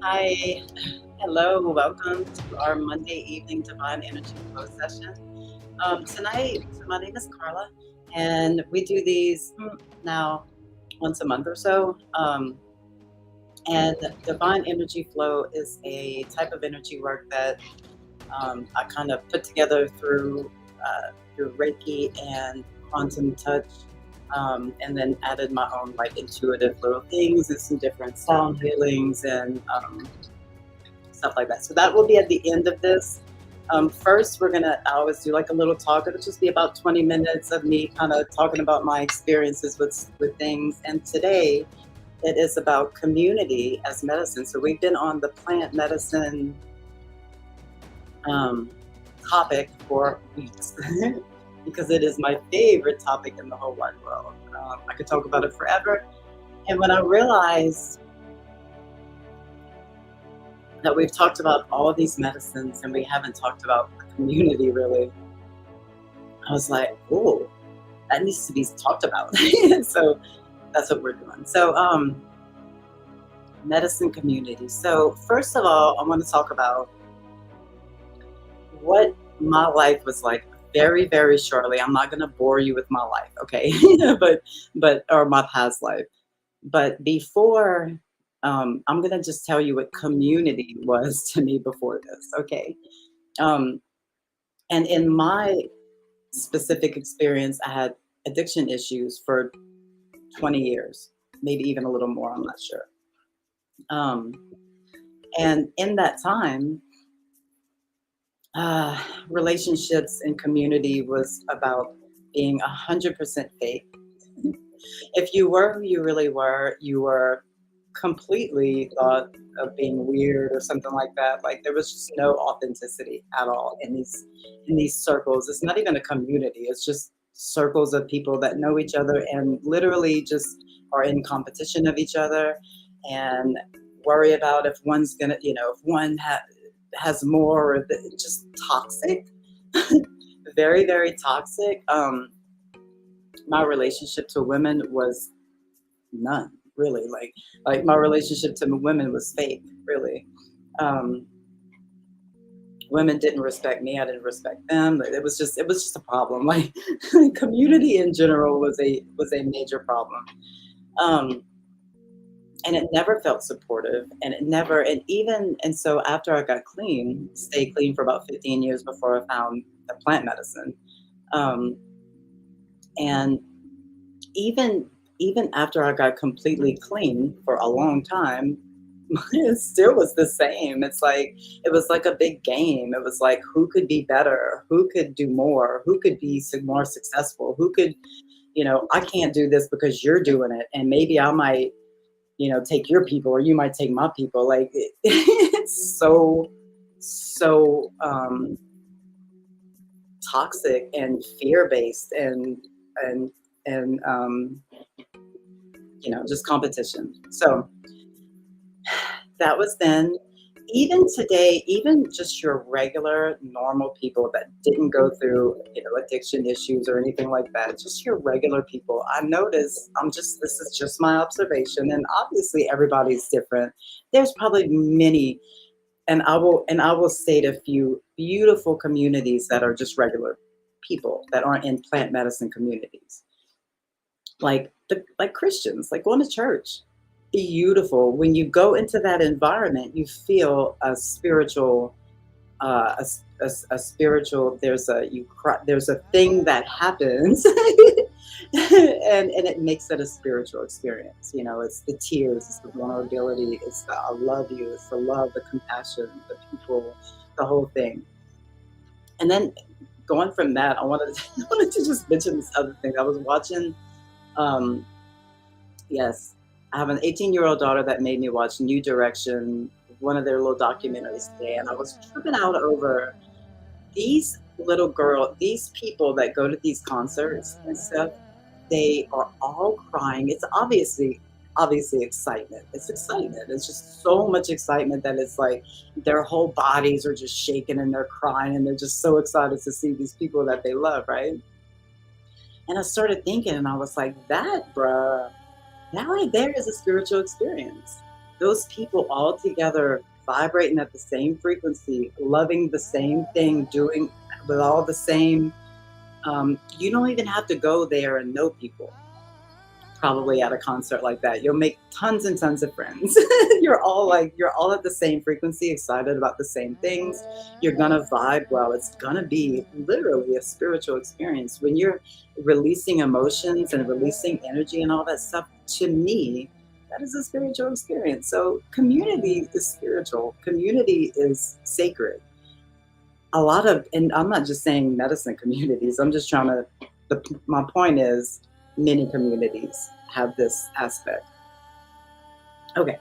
Hi, hello, welcome to our Monday evening Divine Energy Flow session. Tonight, so my name is Carla, and we do these now once a month or so. And Divine Energy Flow is a type of energy work that I kind of put together through Reiki and quantum touch, and then added my own like intuitive little things and some different sound healings and stuff like that. So that will be at the end of this. First, I always do like a little talk. It'll just be about 20 minutes of me kind of talking about my experiences with things. And today it is about community as medicine. So we've been on the plant medicine um, topic for weeks because it is my favorite topic in the whole wide world. I could talk about it forever. And when I realized that we've talked about all these medicines and we haven't talked about the community really, I was like, oh, that needs to be talked about. So that's what we're doing. So medicine community. So first of all, I want to talk about what my life was like very, very shortly. I'm not going to bore you with my life, okay? Or my past life. But before, I'm going to just tell you what community was to me before this, okay? Um, and in my specific experience, I had addiction issues for 20 years, maybe even a little more, I'm not sure. Um, and in that time, relationships and community was about being 100% fake. If you were who you were completely thought of being weird or something like that. Like there was just no authenticity at all in these circles. It's not even a community. It's just circles of people that know each other and literally just are in competition of each other and worry about if one's gonna, if has more, or just toxic, very, very toxic. My relationship to women was none really. Like my relationship to women was fake really. um Women didn't respect me, I didn't respect them. It was just a problem. Like community in general was a major problem. um and it never felt supportive, and it never and so after I got clean, stayed clean for about 15 years before I found the plant medicine. Um and even even after I got completely clean for a long time, it still was the same. It's like it was like a big game. It was like who could be better, who could do more, who could be more successful, who could, I can't do this because you're doing it, and maybe I might, take your people, or you might take my people. Like it's so toxic and fear based and and just competition. So that was then. Even today, even just your regular normal people that didn't go through, addiction issues or anything like that, just your regular people, I notice, this is just my observation, and obviously everybody's different. There's probably many, and I will state a few beautiful communities that are just regular people that aren't in plant medicine communities, like Christians, like going to church. Beautiful. When you go into that environment, you feel a spiritual, a spiritual. There's a thing that happens, and it makes it a spiritual experience. It's the tears, it's the vulnerability, it's the I love you, it's the love, the compassion, the people, the whole thing. And then going from that, I wanted I wanted to just mention this other thing. I was watching. Um, Yes. I have an 18-year-old daughter that made me watch New Direction, one of their little documentaries today, and I was tripping out over these people that go to these concerts and stuff. They are all crying. It's obviously excitement. It's excitement. It's just so much excitement that it's like their whole bodies are just shaking and they're crying and they're just so excited to see these people that they love, right? And I started thinking, and I was like, that, bruh, that right there is a spiritual experience. those people all together vibrating at the same frequency, loving the same thing, doing with all the same, you don't even have to go there and know people. Probably at a concert like that, you'll make tons and tons of friends. You're all at the same frequency, excited about the same things. You're gonna vibe well. It's gonna be literally a spiritual experience when you're releasing emotions and releasing energy and all that stuff. To me, that is a spiritual experience. So community is spiritual. Community is sacred. A lot of, and I'm not just saying medicine communities. I'm just trying to. My point is, many communities have this aspect. Okay.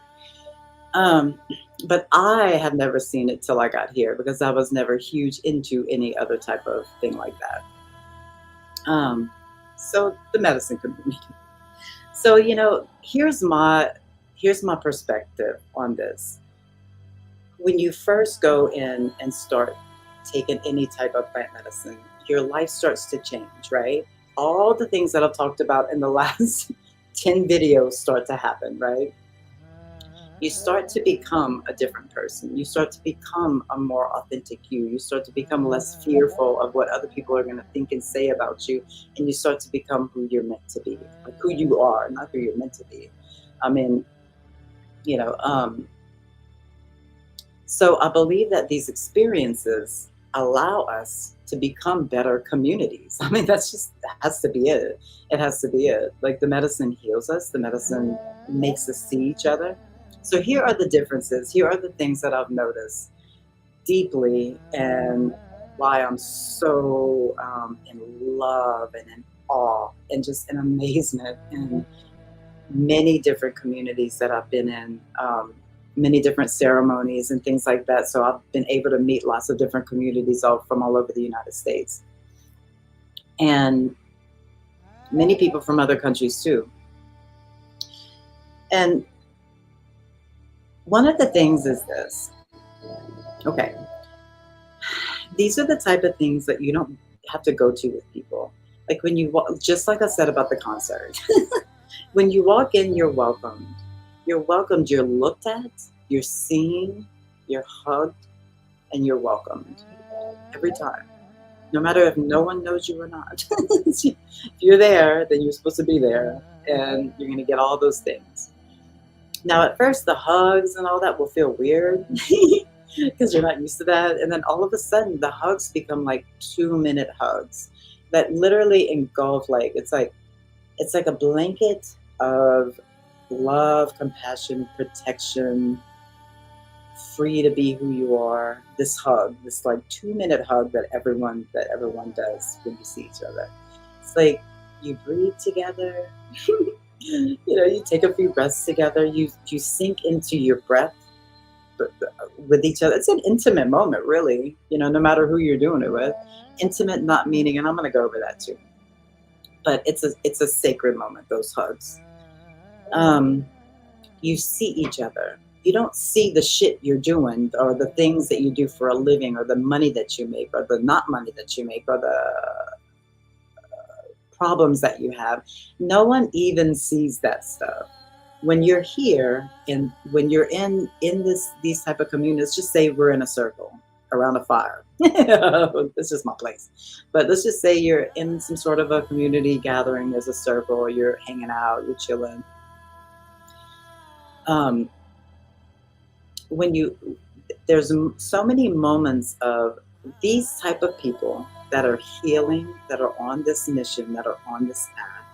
Um, but I have never seen it till I got here because I was never huge into any other type of thing like that. Um, so the medicine community. So here's my perspective on this. When you first go in and start taking any type of plant medicine, your life starts to change, right? All the things that I've talked about in the last 10 videos start to happen, right? You start to become a different person. You start to become a more authentic you. You start to become less fearful of what other people are going to think and say about you. And you start to become who you're meant to be, like who you are, not who you're meant to be. I mean, you know, so I believe that these experiences allow us to become better communities. I mean, that has to be it. It has to be it. Like the medicine heals us, the medicine makes us see each other. So here are the differences. Here are the things that I've noticed deeply and why I'm so in love and in awe and just in amazement in many different communities that I've been in, many different ceremonies and things like that. So I've been able to meet lots of different communities from all over the United States and many people from other countries too. And one of the things is this. Okay, these are the type of things that you don't have to go to with people. Like when you walk, just like I said about the concert, when you walk in, you're welcomed. You're welcomed, you're looked at, you're seen, you're hugged, and you're welcomed every time. No matter if no one knows you or not. If you're there, then you're supposed to be there, and you're going to get all those things. Now, at first, the hugs and all that will feel weird because you're not used to that. And then all of a sudden, the hugs become like 2-minute hugs that literally engulf, it's like a blanket of love, compassion, protection, free to be who you are. This hug, this like 2-minute hug that everyone does when you see each other. It's like you breathe together. You take a few breaths together. You sink into your breath with each other. It's an intimate moment, really. No matter who you're doing it with. Intimate, not meaning, and I'm going to go over that too. But it's a sacred moment. Those hugs. You see each other. You don't see the shit you're doing or the things that you do for a living or the money that you make or the not money that you make or the problems that you have. No one even sees that stuff. When you're here and when you're in these type of communities, just say we're in a circle around a fire. It's just my place. But let's just say you're in some sort of a community gathering, there's a circle, you're hanging out, you're chilling. There's so many moments of these type of people that are healing, that are on this mission, that are on this path,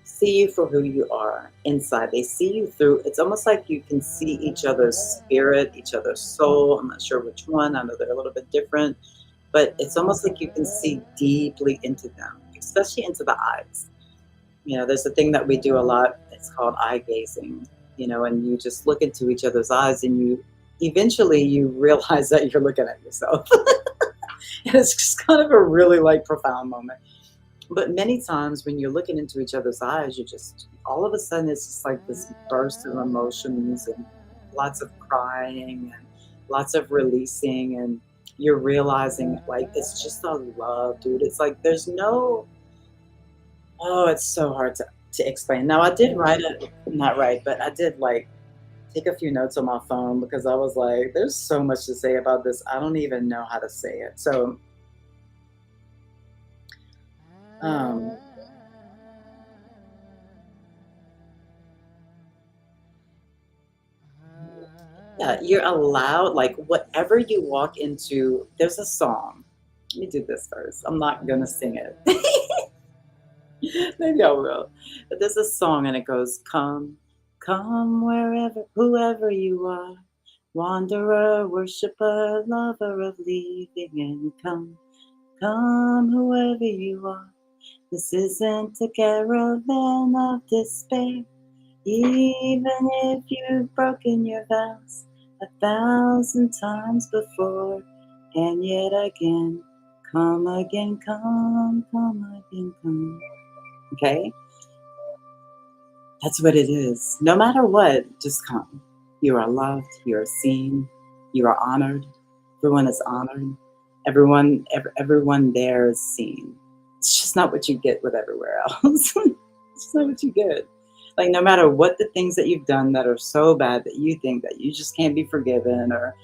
see you for who you are inside. They see you through. It's almost like you can see each other's spirit, each other's soul. I'm not sure which one. I know they're a little bit different, but it's almost like you can see deeply into them, especially into the eyes. There's a thing that we do a lot. It's called eye gazing, and you just look into each other's eyes and eventually you realize that you're looking at yourself. And it's just kind of a really profound moment. But many times when you're looking into each other's eyes, you just, all of a sudden it's just like this burst of emotions and lots of crying and lots of releasing, and you're realizing it's just a love, dude. It's like there's no, oh, it's so hard to explain. Now, I did write it, not write, but I did like take a few notes on my phone because I was like, there's so much to say about this. I don't even know how to say it. So, um, yeah, you're allowed, like, whatever you walk into, there's a song. Let me do this first. I'm not going to sing it. Maybe I will. But there's a song and it goes, come, come wherever, whoever you are, wanderer, worshiper, lover of leaving, and come, come whoever you are. This isn't a caravan of despair, even if you've broken your vows 1,000 times before, and yet again, come again, come again, come. Okay? That's what it is. No matter what, just come. You are loved, you are seen, you are honored. Everyone is honored. Everyone there is seen. It's just not what you get with everywhere else. It's just not what you get. Like, no matter what the things that you've done that are so bad that you think that you just can't be forgiven, or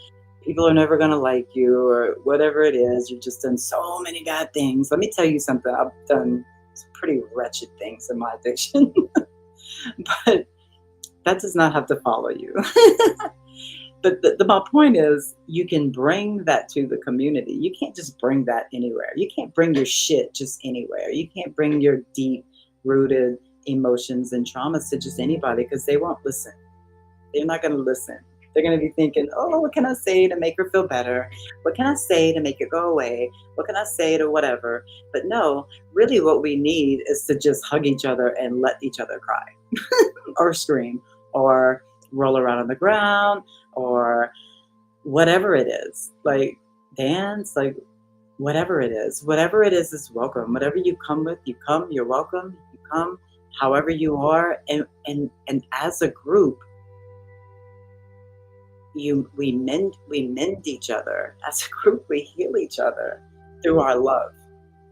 people are never going to like you, or whatever it is, you've just done so many bad things. Let me tell you something. I've done some pretty wretched things in my addiction. But that does not have to follow you. But my point is, you can bring that to the community. You can't just bring that anywhere. You can't bring your shit just anywhere. You can't bring your deep rooted emotions and traumas to just anybody, because they won't listen. They're not going to listen. They're going to be thinking, oh, what can I say to make her feel better? What can I say to make it go away? What can I say to whatever? But no, really what we need is to just hug each other and let each other cry or scream or roll around on the ground or whatever it is. Like, dance, like, whatever it is welcome. Whatever you come with, you come, you're welcome. You come however you are. And as a group, we mend each other. As a group, we heal each other through our love,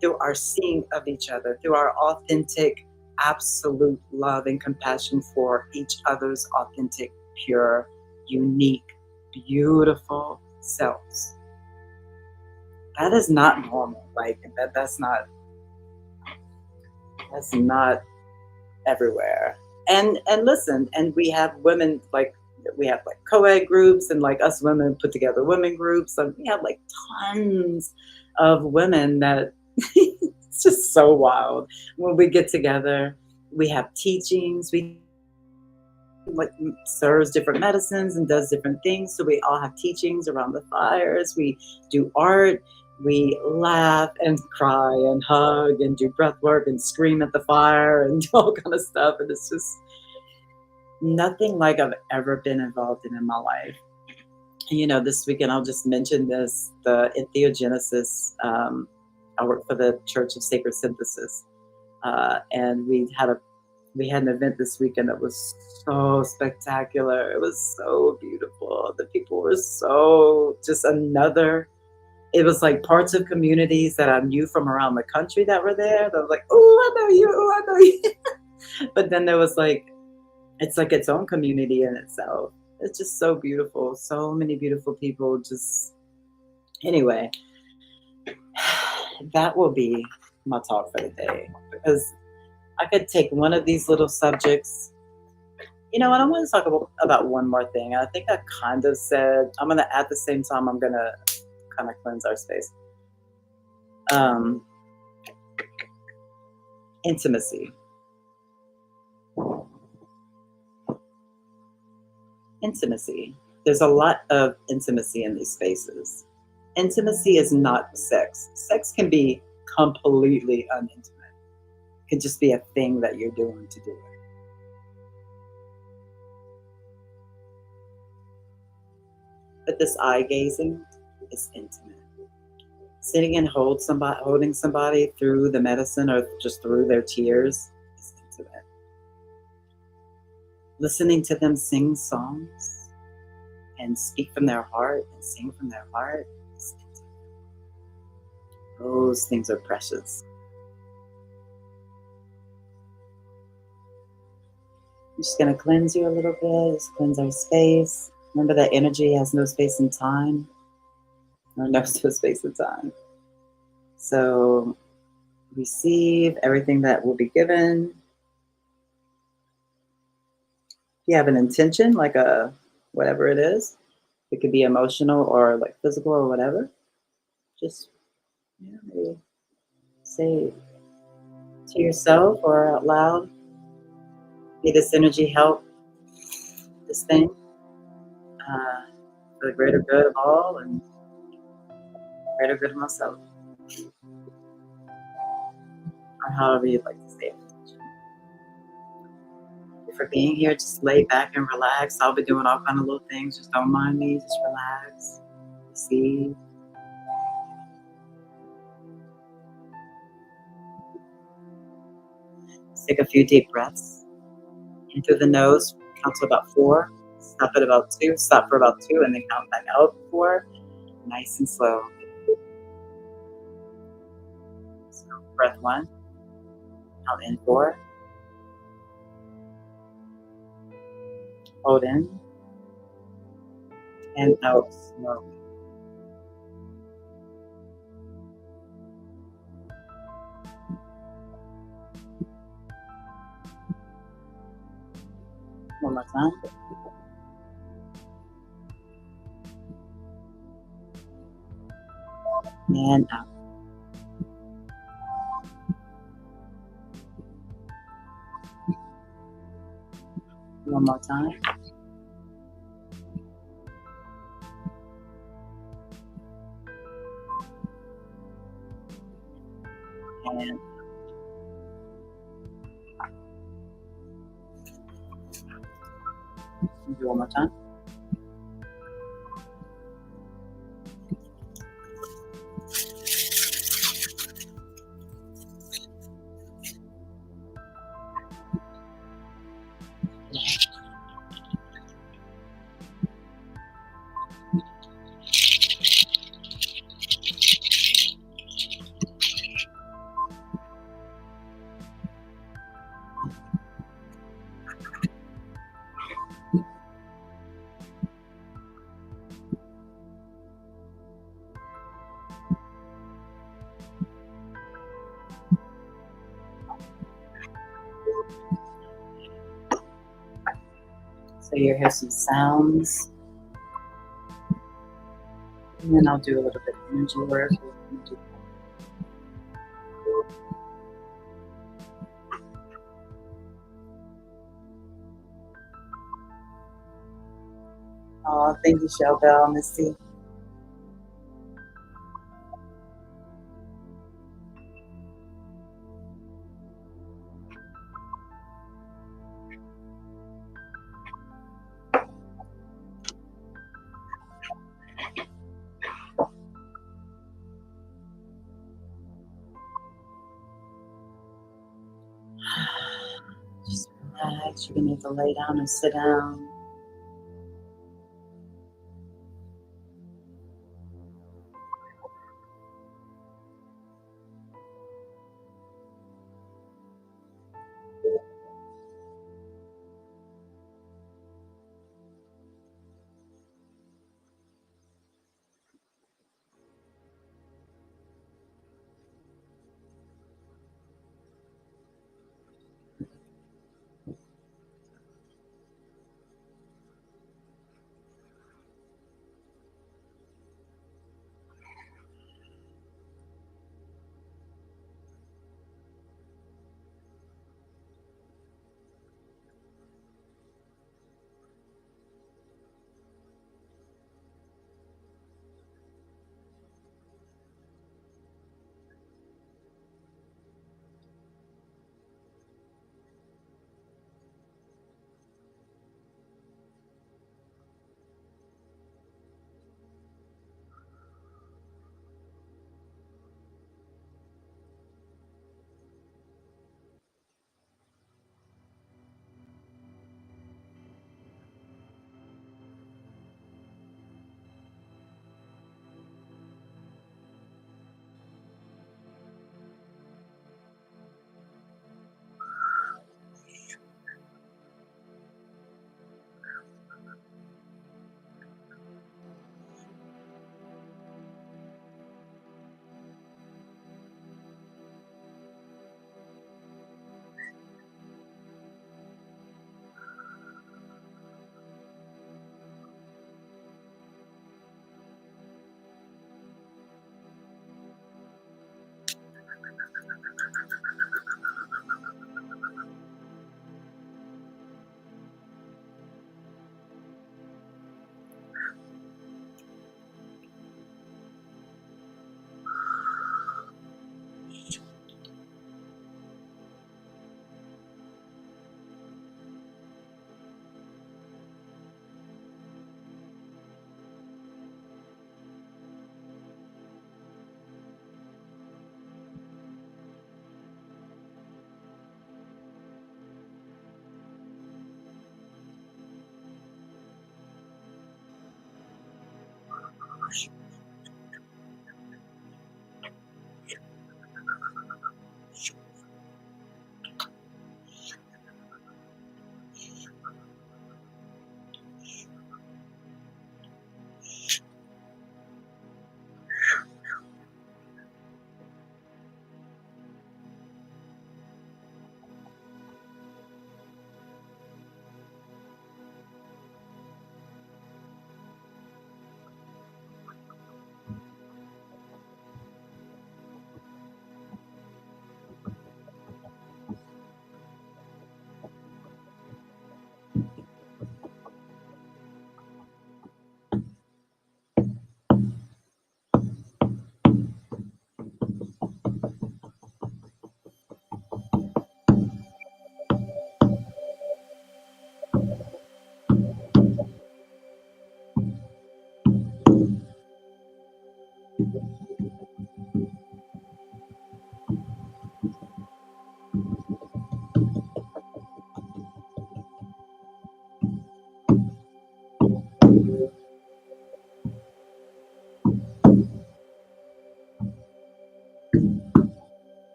through our seeing of each other, through our authentic, absolute love and compassion for each other's authentic, pure, unique, beautiful selves. That is not normal. Like, that's not everywhere. And listen, and we have women, like, we have like co-ed groups, and like us women put together women groups, and we have like tons of women that it's just so wild. When we get together, we have teachings, we like serves different medicines and does different things, so we all have teachings around the fires. We do art, we laugh and cry and hug and do breath work and scream at the fire and do all kind of stuff, and it's just nothing like I've ever been involved in my life. And, you know, this weekend, I'll just mention this, the Entheogenesis. I work for the Church of Sacred Synthesis. And we had an event this weekend that was so spectacular. It was so beautiful. The people were so just it was like parts of communities that I knew from around the country that were there. That was like, oh, I know you, oh, I know you. But then there was like, it's like its own community in itself. It's just so beautiful. So many beautiful people. Just, anyway, that will be my talk for the day, because I could take one of these little subjects. You know what? I want to talk about one more thing. I think I kind of said, I'm going to, at the same time, I'm going to kind of cleanse our space. Intimacy. Intimacy. There's a lot of intimacy in these spaces. Intimacy is not sex. Sex can be completely unintimate. It can just be a thing that you're doing to do it. But this eye gazing is intimate. Sitting and holding somebody through the medicine or just through their tears is intimate. Listening to them sing songs and speak from their heart and sing from their heart is intimate. Those things are precious. I'm just going to cleanse you a little bit, just cleanse our space. Remember that energy has no space and time, or no space and time. So receive everything that will be given. If you have an intention, like a whatever it is, it could be emotional or like physical or whatever. Just maybe say to yourself or out loud, may this energy help this thing for the greater good of all and greater good of myself, or however you'd like to say it. For being here, just lay back and relax. I'll be doing all kind of little things. Just don't mind me. Just relax. Receive. Just take a few deep breaths in through the nose. Count to about 4. Stop at about 2. Stop for about 2, and then count back out 4. Nice and slow. So breath 1. Count in 4. Hold in. And out slowly. One more time. And out. One more time. And do one more time. So you hear some sounds. And then I'll do a little bit of energy work. Oh, thank you, Shell Bell, Misty. Just relax. You can either lay down or sit down.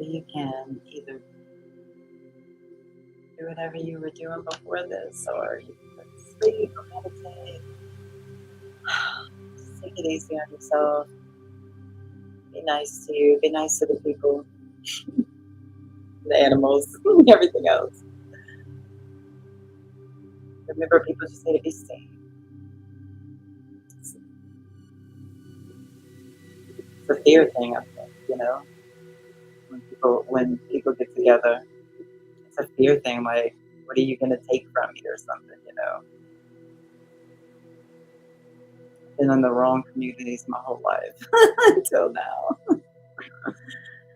so you can either do whatever you were doing before this, or you can go to sleep or meditate. Just take it easy on yourself. Be nice to you. Be nice to the people, the animals, everything else. Remember, people just need to be seen. It's a fear thing, I think, when people get together, it's a fear thing. Like, what are you gonna take from me or something? Been in the wrong communities my whole life until now.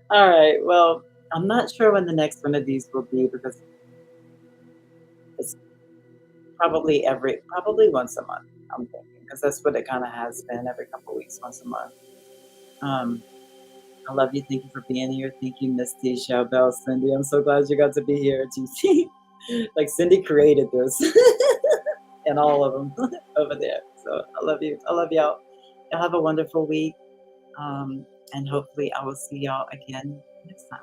All right. Well, I'm not sure when the next one of these will be because it's probably once a month. I'm thinking because that's what it kind of has been every couple of weeks, once a month. Um, I love you. Thank you for being here. Thank you, Misty, Bell, Cindy. I'm so glad you got to be here, GC. Like Cindy created this and all of them over there. So I love you. I love y'all. Y'all have a wonderful week. And hopefully I will see y'all again next time.